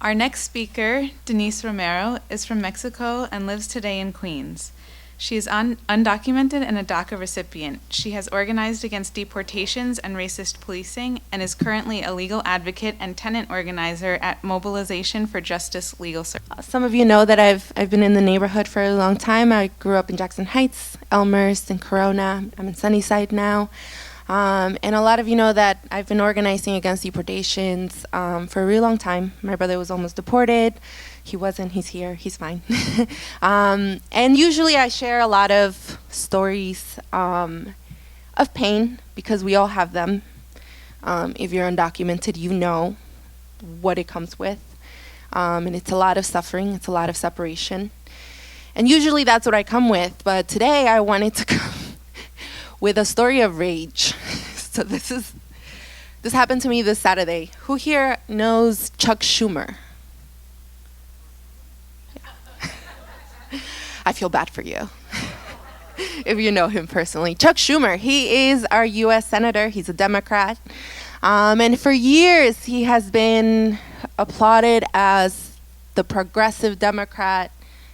Our next speaker, Denise Romero, is from Mexico and lives today in Queens. She is undocumented and a DACA recipient. She has organized against deportations and racist policing and is currently a legal advocate and tenant organizer at Mobilization for Justice Legal Services. Some of you know that I've been in the neighborhood for a long time. I grew up in Jackson Heights, Elmhurst, and Corona. I'm in Sunnyside now. And a lot of you know that I've been organizing against deportations for a really long time. My brother was almost deported. He wasn't. He's here. He's fine. And usually I share a lot of stories of pain because we all have them. If you're undocumented, you know what it comes with. And it's a lot of suffering. It's a lot of separation. And usually that's what I come with. But today I wanted to come with a story of rage. So this happened to me this Saturday. Who here knows Chuck Schumer? Yeah. I feel bad for you if you know him personally. Chuck Schumer, he is our U.S. Senator. He's a Democrat. And for years, he has been applauded as the progressive Democrat,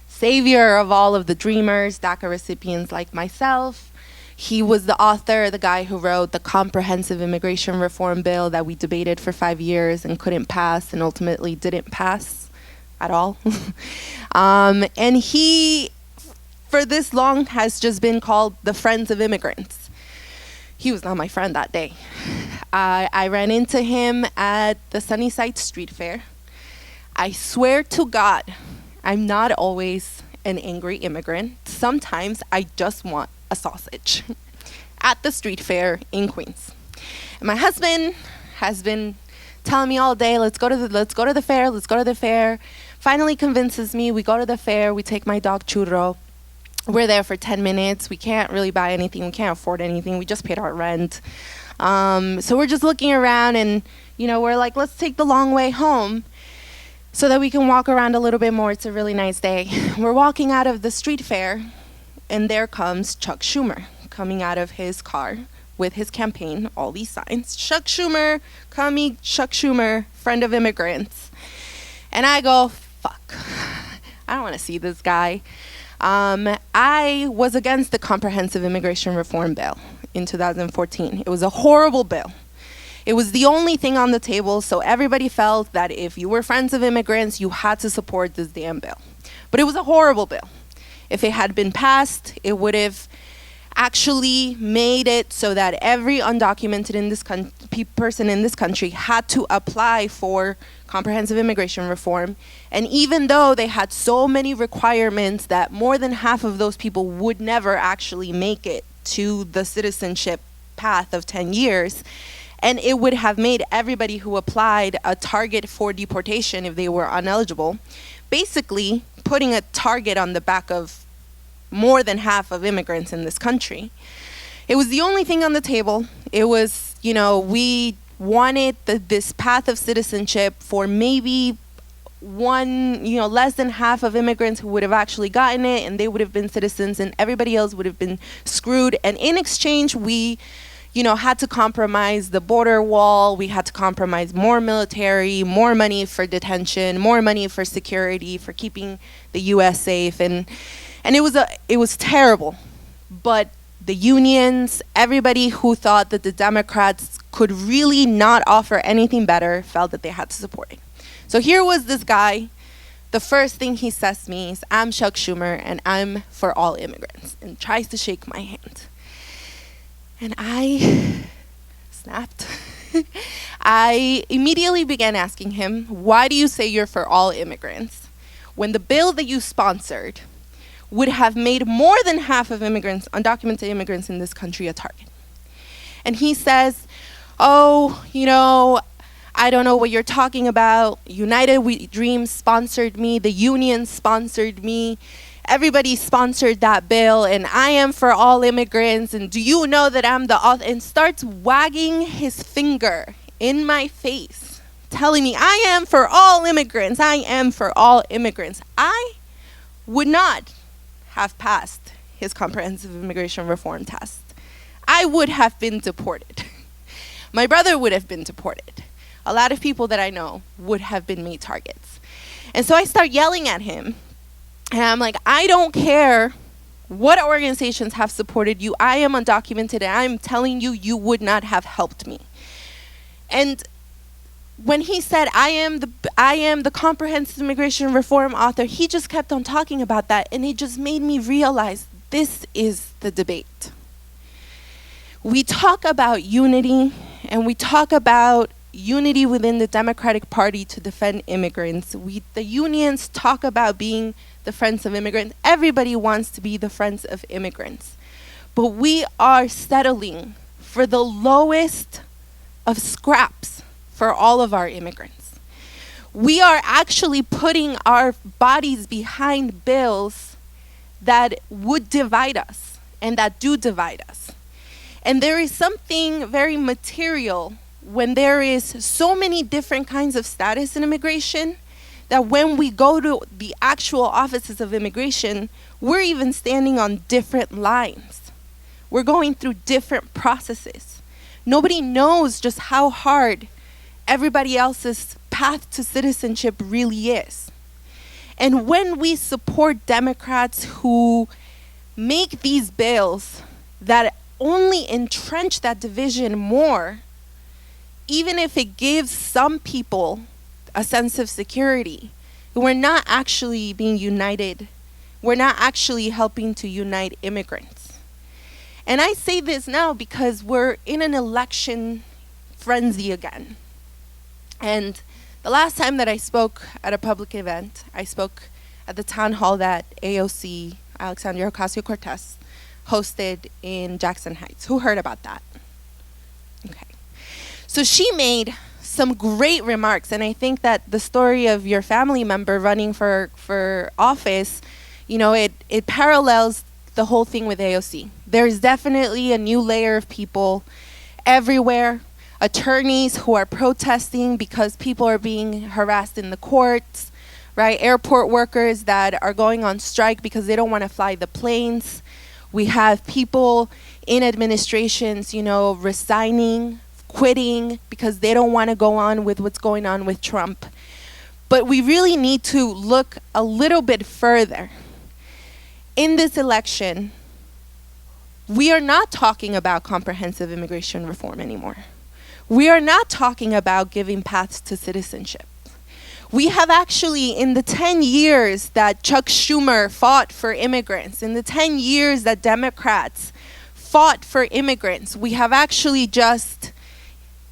savior of all of the dreamers, DACA recipients like myself. He was the author, the guy who wrote the comprehensive immigration reform bill that we debated for 5 years and couldn't pass and ultimately didn't pass at all. And he, for this long, has just been called the Friends of Immigrants. He was not my friend that day. I ran into him at the Sunnyside Street Fair. I swear to God, I'm not always an angry immigrant. Sometimes I just want a sausage at the street fair in Queens. And my husband has been telling me all day, let's go to the fair. Finally convinces me, we go to the fair, we take my dog Churro. We're there for 10 minutes. We can't really buy anything. We can't afford anything. We just paid our rent. So we're just looking around and, we're like, let's take the long way home so that we can walk around a little bit more. It's a really nice day. We're walking out of the street fair, and there comes Chuck Schumer coming out of his car with his campaign, all these signs. Chuck Schumer, coming, Chuck Schumer, friend of immigrants. And I go, fuck, I don't want to see this guy. I was against the comprehensive immigration reform bill in 2014. It was a horrible bill. It was the only thing on the table, so everybody felt that if you were friends of immigrants, you had to support this damn bill. But it was a horrible bill. If it had been passed, it would have actually made it so that every undocumented person in this country had to apply for comprehensive immigration reform. And even though they had so many requirements that more than half of those people would never actually make it to the citizenship path of 10 years, and it would have made everybody who applied a target for deportation if they were ineligible, basically putting a target on the back of more than half of immigrants in this country. It was the only thing on the table. It was, we wanted this path of citizenship for maybe less than half of immigrants who would have actually gotten it, and they would have been citizens, and everybody else would have been screwed. And in exchange, we had to compromise the border wall. We had to compromise more military, more money for detention, more money for security, for keeping the U.S. safe. And it was terrible. But the unions, everybody who thought that the Democrats could really not offer anything better, felt that they had to support it. So here was this guy. The first thing he says to me is, I'm Chuck Schumer, and I'm for all immigrants, and tries to shake my hand. And I snapped. I immediately began asking him, why do you say you're for all immigrants when the bill that you sponsored would have made more than half of immigrants, undocumented immigrants in this country, a target? And he says, I don't know what you're talking about. United We Dream sponsored me. The union sponsored me. Everybody sponsored that bill, and I am for all immigrants, and do you know that I'm the author? And starts wagging his finger in my face, telling me, I am for all immigrants. I am for all immigrants. I would not have passed his comprehensive immigration reform test. I would have been deported. My brother would have been deported. A lot of people that I know would have been made targets. And so I start yelling at him. And I'm like, I don't care what organizations have supported you. I am undocumented, and I'm telling you, you would not have helped me. And when he said, I am the comprehensive immigration reform author, he just kept on talking about that, and it just made me realize this is the debate. We talk about unity, and we talk about unity within the Democratic Party to defend immigrants. The unions talk about being the friends of immigrants. Everybody wants to be the friends of immigrants. But we are settling for the lowest of scraps for all of our immigrants. We are actually putting our bodies behind bills that would divide us and that do divide us. And there is something very material when there is so many different kinds of status in immigration that when we go to the actual offices of immigration, we're even standing on different lines. We're going through different processes. Nobody knows just how hard everybody else's path to citizenship really is. And when we support Democrats who make these bills that only entrench that division more, even if it gives some people a sense of security, we're not actually being united. We're not actually helping to unite immigrants. And I say this now because we're in an election frenzy again. And the last time that I spoke at a public event, I spoke at the town hall that AOC, Alexandria Ocasio-Cortez, hosted in Jackson Heights. Who heard about that? Okay. So she made some great remarks, and I think that the story of your family member running for office, it parallels the whole thing with AOC. There's definitely a new layer of people everywhere. Attorneys who are protesting because people are being harassed in the courts, right? Airport workers that are going on strike because they don't want to fly the planes. We have people in administrations, resigning, quitting because they don't want to go on with what's going on with Trump. But we really need to look a little bit further. In this election, we are not talking about comprehensive immigration reform anymore. We are not talking about giving paths to citizenship. We have actually, in the 10 years that Chuck Schumer fought for immigrants, in the 10 years that Democrats fought for immigrants, we have actually just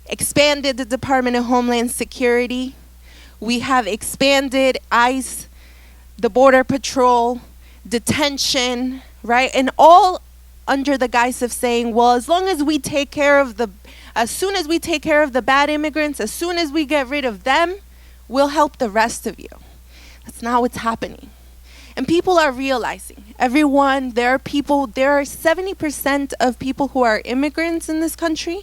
expanded the Department of Homeland Security. We have expanded ICE, the Border Patrol, detention, right? And all under the guise of saying, well, as soon as we take care of the bad immigrants, as soon as we get rid of them, we'll help the rest of you. That's not what's happening. And people are realizing, there are 70% of people who are immigrants in this country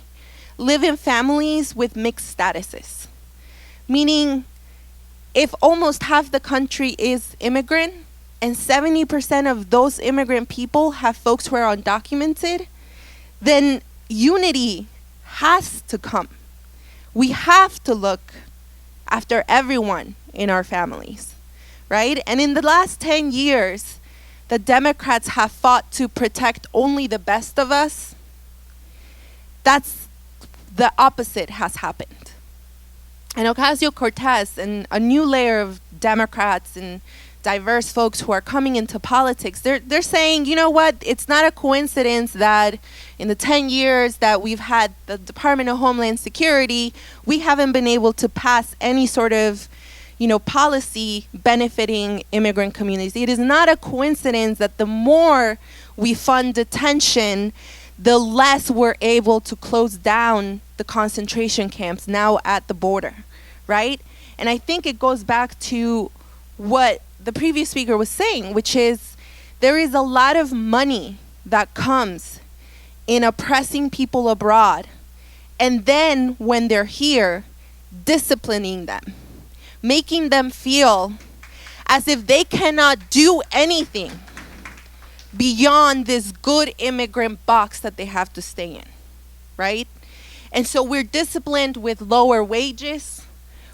live in families with mixed statuses. Meaning, if almost half the country is immigrant, and 70% of those immigrant people have folks who are undocumented, then unity has to come. We have to look after everyone in our families, right? And in the last 10 years, the Democrats have fought to protect only the best of us. That's the opposite has happened. And Ocasio-Cortez and a new layer of Democrats and diverse folks who are coming into politics, they're saying, you know what, it's not a coincidence that in the 10 years that we've had the Department of Homeland Security, we haven't been able to pass any sort of, policy benefiting immigrant communities. It is not a coincidence that the more we fund detention, the less we're able to close down the concentration camps now at the border, right? And I think it goes back to what the previous speaker was saying, which is there is a lot of money that comes in oppressing people abroad, and then when they're here, disciplining them, making them feel as if they cannot do anything beyond this good immigrant box that they have to stay in, right? And so we're disciplined with lower wages.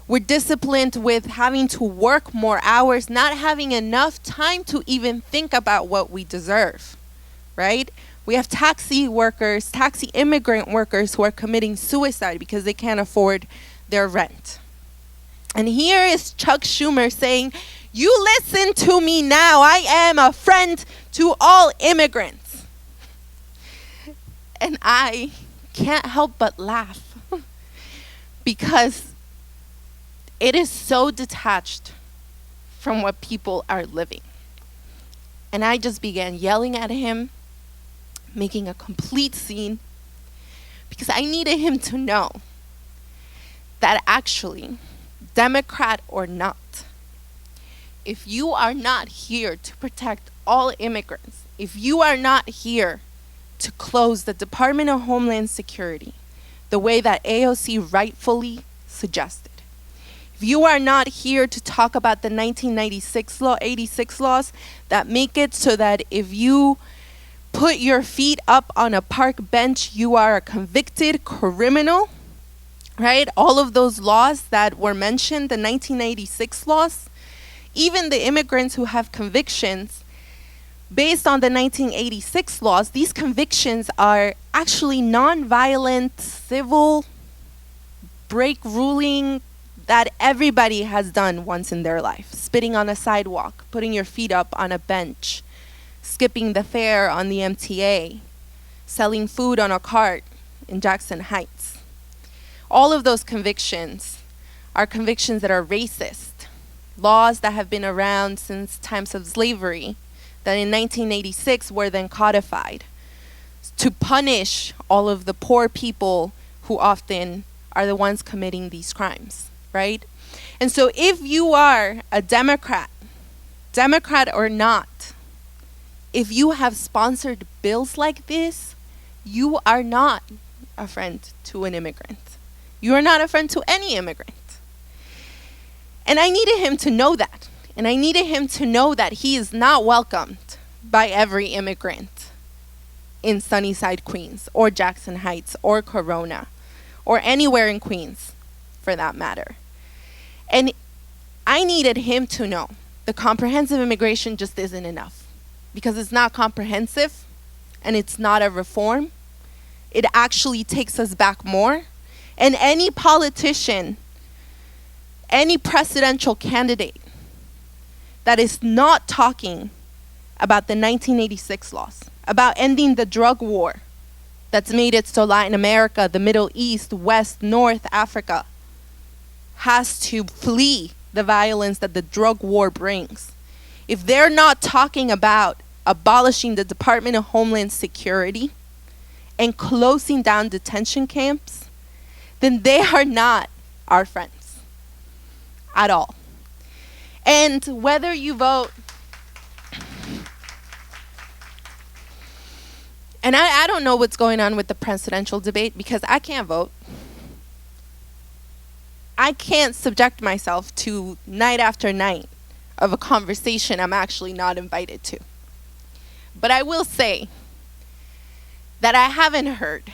We're disciplined with having to work more hours, not having enough time to even think about what we deserve, right? We have taxi workers, taxi immigrant workers who are committing suicide because they can't afford their rent. And here is Chuck Schumer saying, you listen to me now. I am a friend to all immigrants. And I can't help but laugh because it is so detached from what people are living. And I just began yelling at him, making a complete scene, because I needed him to know that actually, Democrat or not, if you are not here to protect all immigrants, if you are not here to close the Department of Homeland Security the way that AOC rightfully suggested, if you are not here to talk about the 86 laws that make it so that if you put your feet up on a park bench, you are a convicted criminal, right? All of those laws that were mentioned, the 1986 laws, even the immigrants who have convictions based on the 1986 laws, these convictions are actually non-violent, civil break ruling that everybody has done once in their life. Spitting on a sidewalk, putting your feet up on a bench, skipping the fare on the MTA, selling food on a cart in Jackson Heights. All of those convictions are convictions that are racist, laws that have been around since times of slavery, that in 1986 were then codified to punish all of the poor people who often are the ones committing these crimes, right? And so if you are a Democrat or not, if you have sponsored bills like this, you are not a friend to an immigrant. You are not a friend to any immigrant. And I needed him to know that. And I needed him to know that he is not welcomed by every immigrant in Sunnyside, Queens, or Jackson Heights, or Corona, or anywhere in Queens, for that matter. And I needed him to know the comprehensive immigration just isn't enough. Because it's not comprehensive, and it's not a reform. It actually takes us back more. And any politician, any presidential candidate that is not talking about the 1986 laws, about ending the drug war that's made it so Latin America, the Middle East, West, North Africa has to flee the violence that the drug war brings. If they're not talking about abolishing the Department of Homeland Security and closing down detention camps, then they are not our friends at all. And whether you vote, and I don't know what's going on with the presidential debate because I can't vote. I can't subject myself to night after night of a conversation I'm actually not invited to. But I will say that I haven't heard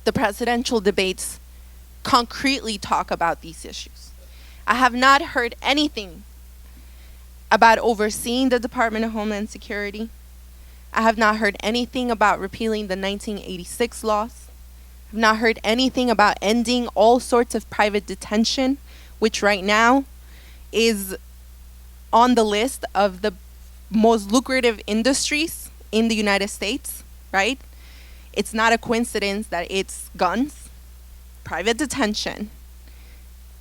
the presidential debates concretely talk about these issues. I have not heard anything about overseeing the Department of Homeland Security. I have not heard anything about repealing the 1986 laws. I've not heard anything about ending all sorts of private detention, which right now is on the list of the most lucrative industries in the United States, right? It's not a coincidence that it's guns, private detention,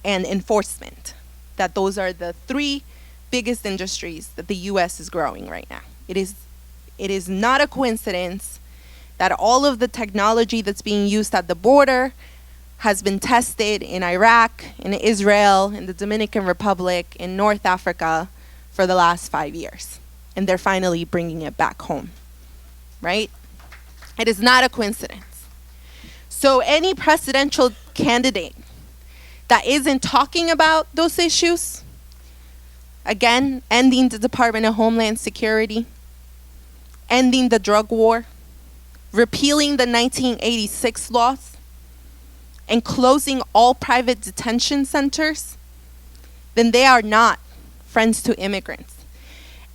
and enforcement, that those are the three biggest industries that the US is growing right now. It is not a coincidence that all of the technology that's being used at the border has been tested in Iraq, in Israel, in the Dominican Republic, in North Africa for the last 5 years. And they're finally bringing it back home, right? It is not a coincidence. So any presidential candidate that isn't talking about those issues, again, ending the Department of Homeland Security, ending the drug war, repealing the 1986 laws, and closing all private detention centers, then they are not friends to immigrants.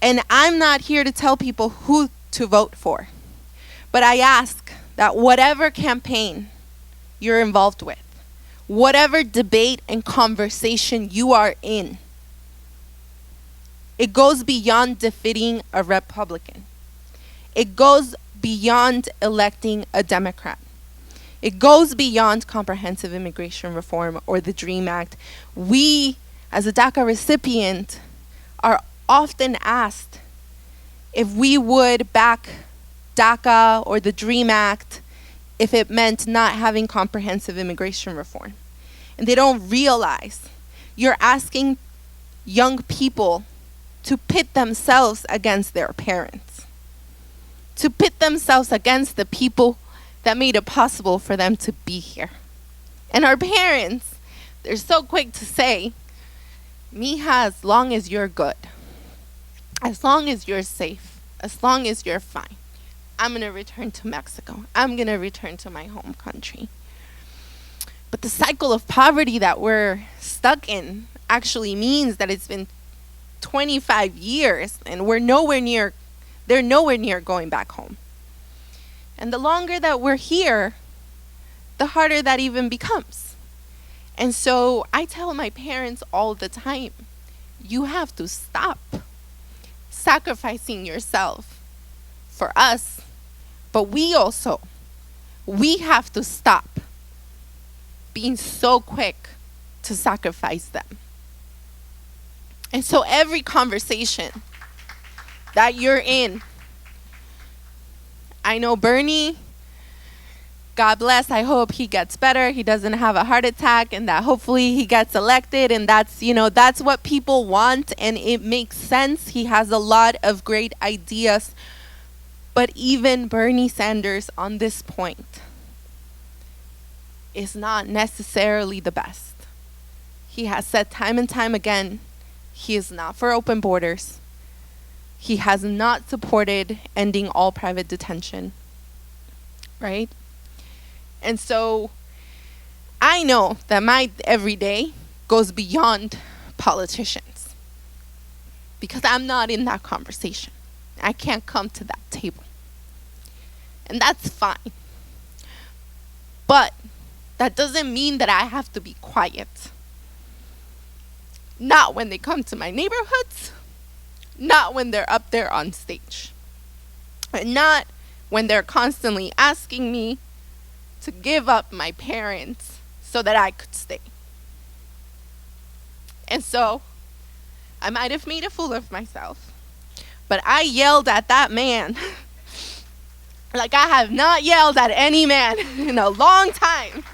And I'm not here to tell people who to vote for, but I ask that whatever campaign you're involved with, whatever debate and conversation you are in, it goes beyond defeating a Republican. It goes beyond electing a Democrat. It goes beyond comprehensive immigration reform or the DREAM Act. We, as a DACA recipient, are often asked if we would back DACA or the DREAM Act if it meant not having comprehensive immigration reform. And they don't realize you're asking young people to pit themselves against their parents, to pit themselves against the people that made it possible for them to be here. And our parents, they're so quick to say, mija, as long as you're good, as long as you're safe, as long as you're fine, I'm going to return to Mexico. I'm going to return to my home country. But the cycle of poverty that we're stuck in actually means that it's been 25 years and they're nowhere near going back home. And the longer that we're here, the harder that even becomes. And so I tell my parents all the time, you have to stop sacrificing yourself for us, but we have to stop being so quick to sacrifice them. And so every conversation that you're in, I know Bernie, God bless, I hope he gets better, he doesn't have a heart attack, and that hopefully he gets elected, and that's what people want, and it makes sense. He has a lot of great ideas. But even Bernie Sanders on this point is not necessarily the best. He has said time and time again, he is not for open borders. He has not supported ending all private detention, right? And so I know that my everyday goes beyond politicians because I'm not in that conversation. I can't come to that table. And that's fine. But that doesn't mean that I have to be quiet. Not when they come to my neighborhoods, not when they're up there on stage, and not when they're constantly asking me to give up my parents so that I could stay. And so I might have made a fool of myself, but I yelled at that man like I have not yelled at any man in a long time.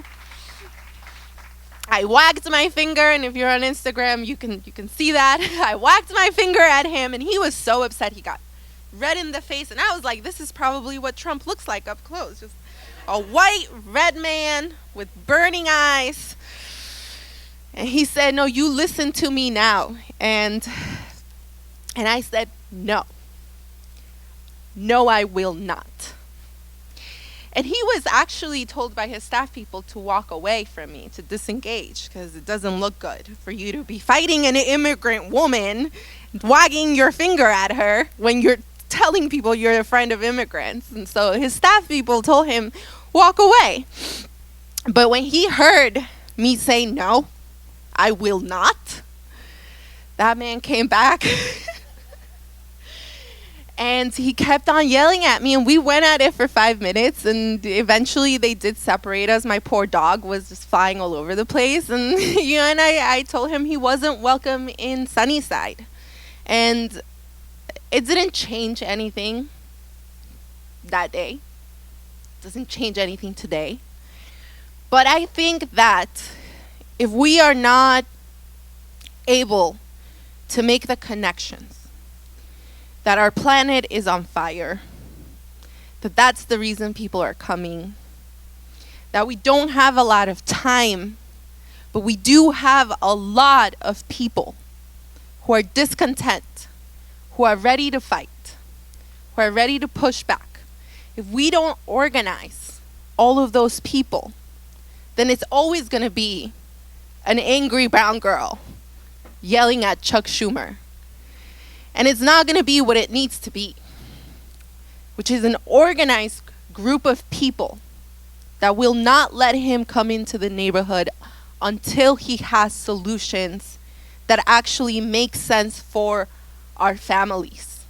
I wagged my finger, and if you're on Instagram, you can see that. I wagged my finger at him, and he was so upset. He got red in the face, and I was like, this is probably what Trump looks like up close. Just a white, red man with burning eyes. And he said, no, you listen to me now. And I said, no. No, I will not. And he was actually told by his staff people to walk away from me, to disengage, because it doesn't look good for you to be fighting an immigrant woman, wagging your finger at her when you're telling people you're a friend of immigrants. And so his staff people told him, walk away. But when he heard me say, no, I will not, that man came back. And he kept on yelling at me, and we went at it for 5 minutes, and eventually they did separate us. My poor dog was just flying all over the place, and and I told him he wasn't welcome in Sunnyside. And it didn't change anything that day. It doesn't change anything today. But I think that if we are not able to make the connections that our planet is on fire, that's the reason people are coming, that we don't have a lot of time, but we do have a lot of people who are discontent, who are ready to fight, who are ready to push back. If we don't organize all of those people, then it's always going to be an angry brown girl yelling at Chuck Schumer. And it's not going to be what it needs to be, which is an organized group of people that will not let him come into the neighborhood until he has solutions that actually make sense for our families.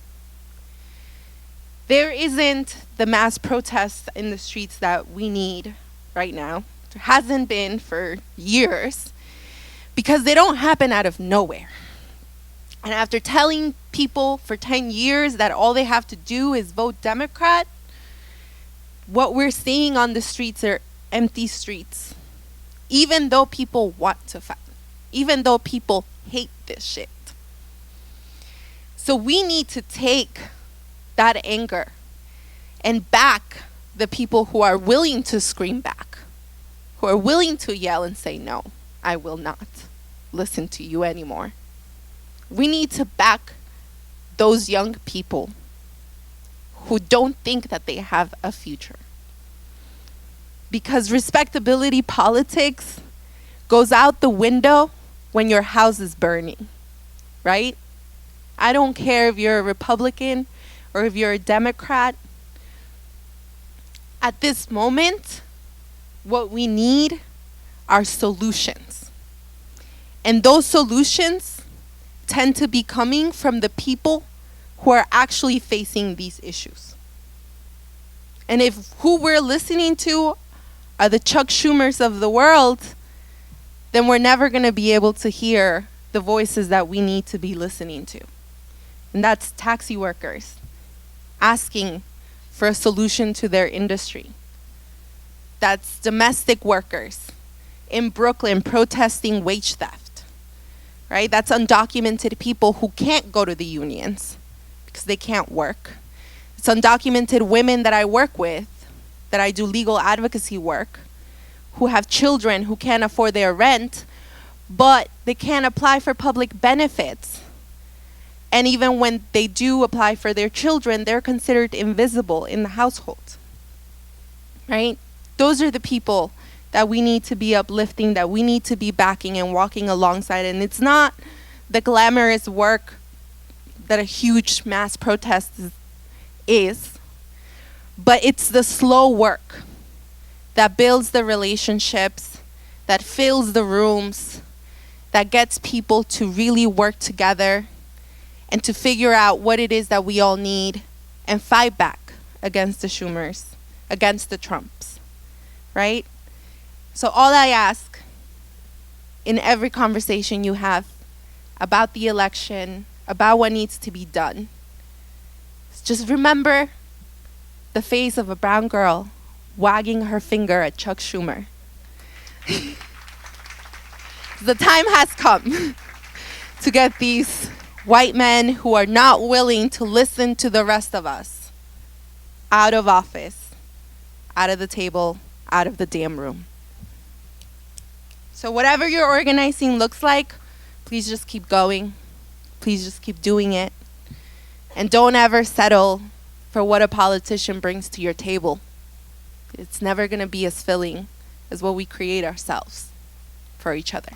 There isn't the mass protests in the streets that we need right now. There hasn't been for years because they don't happen out of nowhere. And after telling people for 10 years that all they have to do is vote Democrat, what we're seeing on the streets are empty streets. Even though people want to fight. Even though people hate this shit. So we need to take that anger and back the people who are willing to scream back. Who are willing to yell and say, no, I will not listen to you anymore. We need to back those young people who don't think that they have a future. Because respectability politics goes out the window when your house is burning, right? I don't care if you're a Republican or if you're a Democrat. At this moment, what we need are solutions. And those solutions tend to be coming from the people who are actually facing these issues. And if who we're listening to are the Chuck Schumers of the world, then we're never going to be able to hear the voices that we need to be listening to. And that's taxi workers asking for a solution to their industry. That's domestic workers in Brooklyn protesting wage theft, right? That's undocumented people who can't go to the unions because they can't work. It's undocumented women that I work with, that I do legal advocacy work, who have children who can't afford their rent, but they can't apply for public benefits. And even when they do apply for their children, they're considered invisible in the household, right? Those are the people that we need to be uplifting, that we need to be backing and walking alongside. And it's not the glamorous work that a huge mass protest is, but it's the slow work that builds the relationships, that fills the rooms, that gets people to really work together and to figure out what it is that we all need and fight back against the Schumers, against the Trumps, right? So all I ask in every conversation you have about the election, about what needs to be done, is just remember the face of a brown girl wagging her finger at Chuck Schumer. The time has come to get these white men who are not willing to listen to the rest of us out of office, out of the table, out of the damn room. So whatever your organizing looks like, please just keep going. Please just keep doing it. And don't ever settle for what a politician brings to your table. It's never going to be as filling as what we create ourselves for each other.